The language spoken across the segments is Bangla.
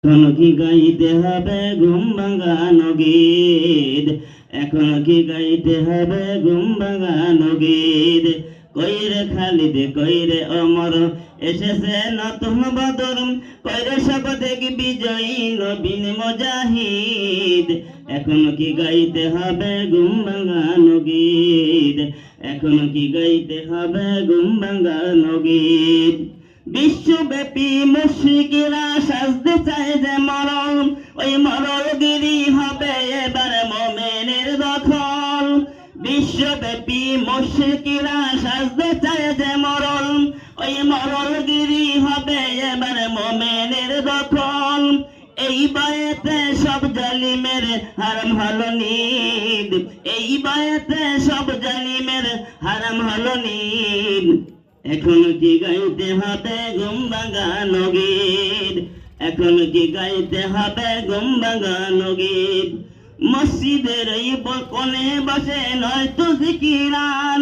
এখন কি গাইতে হবে ঘুম ভাঙানো গীত, এখন কি গাইতে হবে ঘুম ভাঙানো গীত। কইরে খালিদ কইরে অমর এসেছে নতুন বদর, কইরে শপথে বিজয়ী নবীন মুজাহিদ। এখন কি গাইতে হবে ঘুম ভাঙানো গীত, এখন কি গাইতে হবে ঘুম ভাঙানো গীত। বিশ্বব্যাপী মুশরিকরা সাজতে চায় যে মরণ, ওই মরণগিরি হবে এবার মুমিনের দখল। বিশ্বব্যাপী মুশরিকরা সাজতে চায় যে মরণ, ওই মরণগিরি হবে এবার মুমিনের দখল। এই বায়েতে সব জালিমের হারাম হলো নিদ, এই বায়েতে সব জালিমের হারাম হলো নিদ। এখন কি গাইতে হবে ঘুম ভাঙানো গীত, এখন কি গাইতে হবে ঘুম ভাঙানো গীত। মসজিদের এই কোণে বসে নয়তো জিকিরান,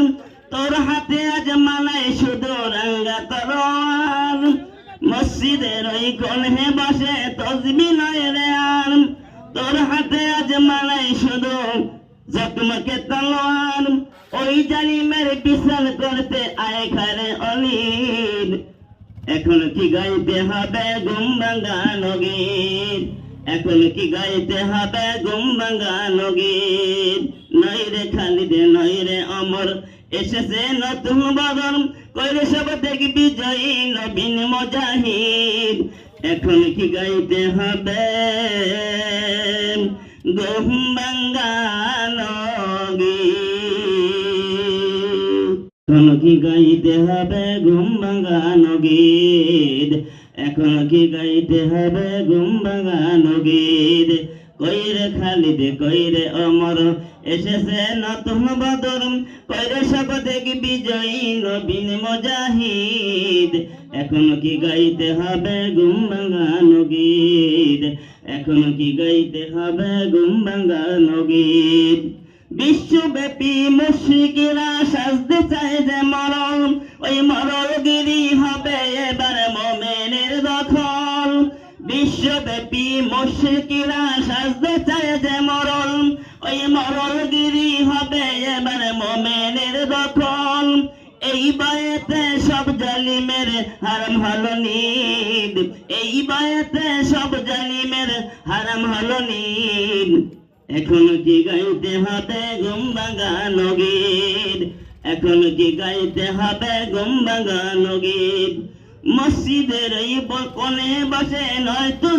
তোর হাতে আজ মানায় শুধু রাঙ্গা তরোয়াল। মসজিদের ওই কোণে বসে তসবিহ নয় রে আর, তোর হাতে আজ মানায় শুধু জকমকে তলোয়ার। ওই জালিমের বিচার করতে আয় খারে অনিদ। এখন কি গাইতে হবে ঘুম ভাঙানো গীত, এখন কি গাইতে হবে ঘুম ভাঙানো গীত। নইরে খালিদ নইরে অমর এসেছে নতুন বদর, কইরে শপথে বিজয়ী নবীন মুজাহিদ। এখন কি গাইতে হবে ঘুম ভাঙানো গীত, এখন কি গাইতে হবে ঘুম ভাঙানো গীত, এখন কি গাইতে হবে ঘুম ভাঙানো গীত। কইরে খালিদ কইরে অমর এসেছে নতুন বদর, কইরে শপথে বিজয়ী নবীন মুজাহিদ। এখন কি গাইতে হবে ঘুম ভাঙানো গীত, এখন কি গাইতে হবে ঘুম ভাঙানো গীত। বিশ্বব্যাপী মুশরিকরা সাজতে চায় যে মরণ, ওই মরণগিরি হবে এবার মুমিনের দখল। বিশ্বব্যাপী মুশরিকরা সাজতে চায় যে মরণ, ওই মরণগিরি হবে এবার মুমিনের দখল। এই বায়েতে সব জালিমের হারাম হলো নিদ, এই বায়েতে সব জালিমের হারাম হলো নিদ। এখন কি গাইতে হবে ঘুম ভাঙানো গীত, এখন কি গাইতে হবে ঘুম ভাঙানো গীত। মসজিদের এই কোণে বসে নয়তো